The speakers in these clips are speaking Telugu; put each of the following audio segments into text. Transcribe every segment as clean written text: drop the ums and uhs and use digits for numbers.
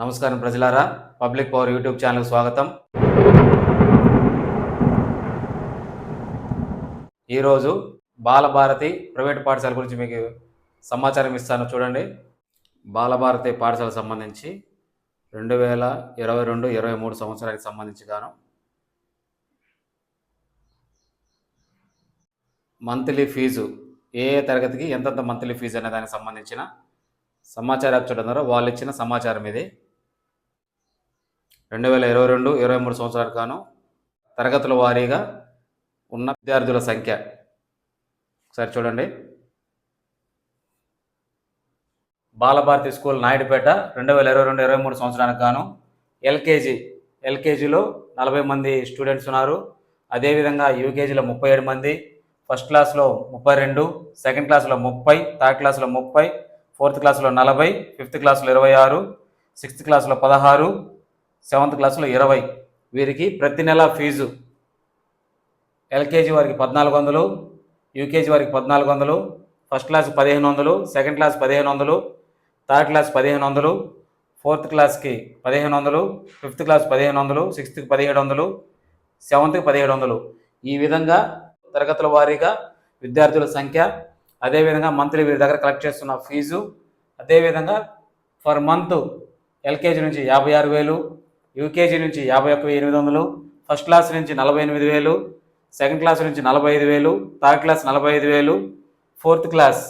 నమస్కారం ప్రజలారా, పబ్లిక్ పవర్ యూట్యూబ్ ఛానల్కి స్వాగతం. ఈరోజు బాలభారతి ప్రైవేట్ పాఠశాల గురించి మీకు సమాచారం ఇస్తాను. చూడండి, బాలభారతి పాఠశాలకు సంబంధించి 2022-23 సంవత్సరానికి సంబంధించి గాను మంత్లీ ఫీజు ఏ తరగతికి ఎంతంత మంత్లీ ఫీజు అనే దానికి సంబంధించిన సమాచారం చూడడం ద్వారా వాళ్ళు ఇచ్చిన సమాచారం ఇది. 2022-23 సంవత్సరానికి గాను తరగతుల వారీగా ఉన్న విద్యార్థుల సంఖ్య ఒకసారి చూడండి. బాలభారతి స్కూల్ నాయుడుపేట 2022-23 సంవత్సరానికి గాను ఎల్కేజీలో 40 మంది స్టూడెంట్స్ ఉన్నారు. అదేవిధంగా యూకేజీలో 37 మంది, ఫస్ట్ క్లాస్లో 32, సెకండ్ క్లాస్లో 30, థర్డ్ క్లాస్లో 30, ఫోర్త్ క్లాస్లో 40, ఫిఫ్త్ క్లాస్లో 26, సిక్స్త్ క్లాస్లో 16, సెవెంత్ క్లాస్లో 20. వీరికి ప్రతి నెల ఫీజు ఎల్కేజీ వారికి 1400, యూకేజీ వారికి 1400, first class 1500, second class 1500, third class 1500, fourth క్లాస్కి 1500, ఫిఫ్త్ క్లాస్ 1500, సిక్స్త్కి 1700, సెవెంత్కి 1700. ఈ విధంగా తరగతుల వారీగా విద్యార్థుల సంఖ్య, అదేవిధంగా మంత్లీ వీరి దగ్గర కలెక్ట్ చేస్తున్న ఫీజు, అదేవిధంగా ఫర్ మంత్ ఎల్కేజీ నుంచి 56,000, యూకేజీ నుంచి 51,800, ఫస్ట్ క్లాస్ నుంచి 48,000, సెకండ్ క్లాస్ నుంచి 45,000, third class 45,000, fourth class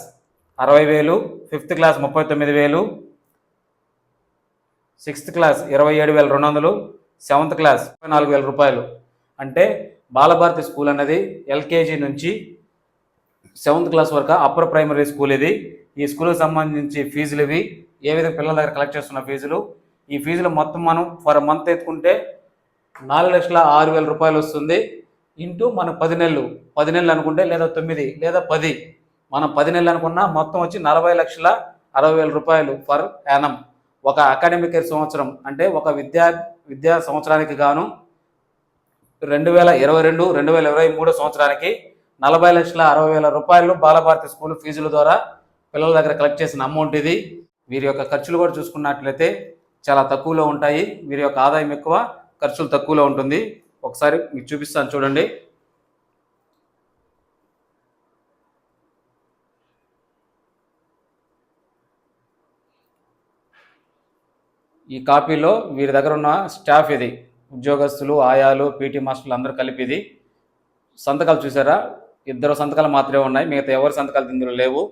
60,000, fifth class 39,000, sixth class 27,200, seventh class 24,000 రూపాయలు. అంటే బాలభారతి స్కూల్ అనేది ఎల్కేజీ నుంచి సెవెంత్ క్లాస్ వరకు అప్పర్ ప్రైమరీ స్కూల్ ఇది. ఈ స్కూల్కి సంబంధించి ఫీజులు ఇవి. ఏ విధంగా పిల్లల దగ్గర కలెక్ట్ చేస్తున్న ఫీజులు, ఈ ఫీజులు మొత్తం మనం ఫర్ మంత్ ఎత్తుకుంటే 4,06,000 రూపాయలు వస్తుంది. ఇంటూ మనం 10 నెలలు అనుకుంటే, లేదా 9 లేదా 10, మనం 10 నెలలు అనుకున్నా మొత్తం వచ్చి 40,60,000 రూపాయలు ఫర్ యానం. ఒక అకాడమిక్ ఇయర్ సంవత్సరం అంటే ఒక విద్యా సంవత్సరానికి గాను 2022-2023 సంవత్సరానికి 40,60,000 రూపాయలు బాలభారతి స్కూల్ ఫీజుల ద్వారా పిల్లల దగ్గర కలెక్ట్ చేసిన అమౌంట్ ఇది. వీరి యొక్క ఖర్చులు కూడా చూసుకున్నట్లయితే చాలా తక్కువలో ఉంటాయి. వీరి యొక్క ఆదాయం ఎక్కువ, ఖర్చులు తక్కువలో ఉంటుంది. ఒకసారి మీకు చూపిస్తాను చూడండి. ఈ కాపీలో వీరి దగ్గర ఉన్న స్టాఫ్ ఇది, ఉద్యోగస్తులు, ఆయాలు, పీటీ మాస్టర్లు అందరూ కలిపి ఇది. సంతకాలు చూసారా, 2 సంతకాలు మాత్రమే ఉన్నాయి, మిగతా ఎవరి సంతకాలు ఇందులో లేవు.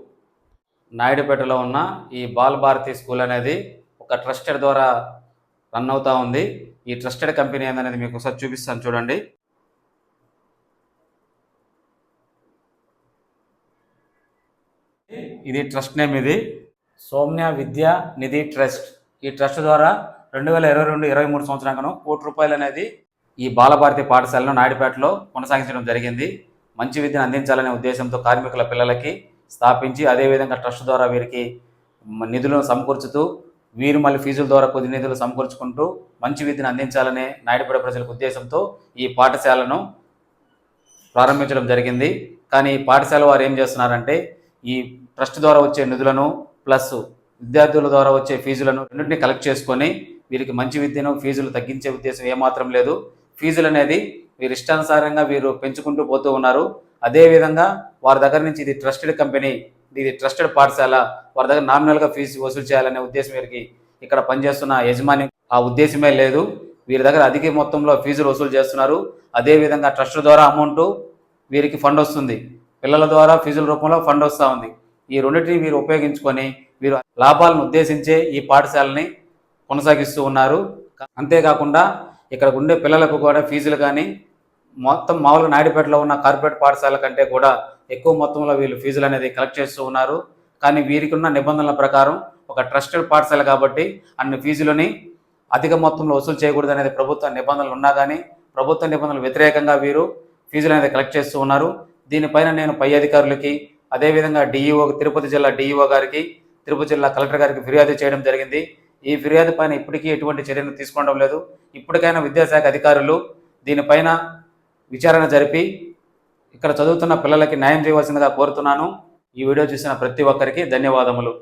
నాయుడుపేటలో ఉన్న ఈ బాలభారతి స్కూల్ అనేది ఒక ట్రస్టెడ్ ద్వారా రన్ అవుతూ ఉంది. ఈ ట్రస్టెడ్ కంపెనీ అనేది మీకు ఒకసారి చూపిస్తాను చూడండి. ఇది ట్రస్ట్ నేమ్, ఇది సౌమ్య విద్యా నిధి ట్రస్ట్. ఈ ట్రస్ట్ ద్వారా 2022-23 సంవత్సరానికి 1 కోటి రూపాయలు అనేది ఈ బాలభారతి పాఠశాలను నాయుడుపేటలో కొనసాగించడం జరిగింది. మంచి విద్యను అందించాలనే ఉద్దేశంతో కార్మికుల పిల్లలకి స్థాపించి, అదేవిధంగా ట్రస్ట్ ద్వారా వీరికి నిధులను సమకూర్చుతూ, వీరు మళ్ళీ ఫీజుల ద్వారా కొద్ది నిధులు సమకూర్చుకుంటూ మంచి విద్యను అందించాలనే నాయుడుపేట ప్రజలకు ఉద్దేశంతో ఈ పాఠశాలను ప్రారంభించడం జరిగింది. కానీ ఈ పాఠశాల వారు ఏం చేస్తున్నారంటే, ఈ ట్రస్ట్ ద్వారా వచ్చే నిధులను ప్లస్ విద్యార్థుల ద్వారా వచ్చే ఫీజులను రెండింటినీ కలెక్ట్ చేసుకొని వీరికి మంచి విద్యను, ఫీజులు తగ్గించే ఉద్దేశం ఏమాత్రం లేదు. ఫీజులు అనేది వీరి ఇష్టానుసారంగా వీరు పెంచుకుంటూ పోతూ ఉన్నారు. అదేవిధంగా వారి దగ్గర నుంచి ఇది ట్రస్టెడ్ కంపెనీ, ఇది ట్రస్టెడ్ పాఠశాల, వారి దగ్గర నామినల్గా ఫీజు వసూలు చేయాలనే ఉద్దేశం వీరికి ఇక్కడ పనిచేస్తున్న యజమాని ఆ ఉద్దేశమే లేదు. వీరి దగ్గర అధిక మొత్తంలో ఫీజులు వసూలు చేస్తున్నారు. అదేవిధంగా ట్రస్ట్ ద్వారా అమౌంట్ వీరికి ఫండ్ వస్తుంది, పిల్లల ద్వారా ఫీజుల రూపంలో ఫండ్ వస్తూ ఉంది. ఈ రెండింటిని వీరు ఉపయోగించుకొని వీరు లాభాలను ఉద్దేశించే ఈ పాఠశాలని కొనసాగిస్తూ ఉన్నారు. అంతేకాకుండా ఇక్కడ ఉండే పిల్లలకు కూడా ఫీజులు కానీ మొత్తం మామూలుగా నాయుడుపేటలో ఉన్న కార్పొరేట్ పాఠశాల కంటే కూడా ఎక్కువ మొత్తంలో వీళ్ళు ఫీజులు అనేది కలెక్ట్ చేస్తూ ఉన్నారు. కానీ వీరికి ఉన్న నిబంధనల ప్రకారం ఒక ట్రస్టెడ్ పాఠశాల కాబట్టి అన్ని ఫీజులని అధిక మొత్తంలో వసూలు చేయకూడదు అనేది ప్రభుత్వ నిబంధనలు ఉన్నా కానీ ప్రభుత్వ నిబంధనలు వ్యతిరేకంగా వీరు ఫీజులు అనేది కలెక్ట్ చేస్తూ ఉన్నారు. దీనిపైన నేను పై అధికారులకి, అదేవిధంగా తిరుపతి జిల్లా డిఈఓ గారికి, తిరుపతి జిల్లా కలెక్టర్ గారికి ఫిర్యాదు చేయడం జరిగింది. ఈ ఫిర్యాదు పైన ఇప్పటికీ ఎటువంటి చర్యను తీసుకోవడం లేదు. ఇప్పటికైనా విద్యాశాఖ అధికారులు దీనిపైన విచారణ జరిపి ఇక్కడ చదువుతున్న పిల్లలకి న్యాయం చేయవలసిందిగా కోరుతున్నాను. ఈ వీడియో చూసిన ప్రతి ఒక్కరికి ధన్యవాదములు.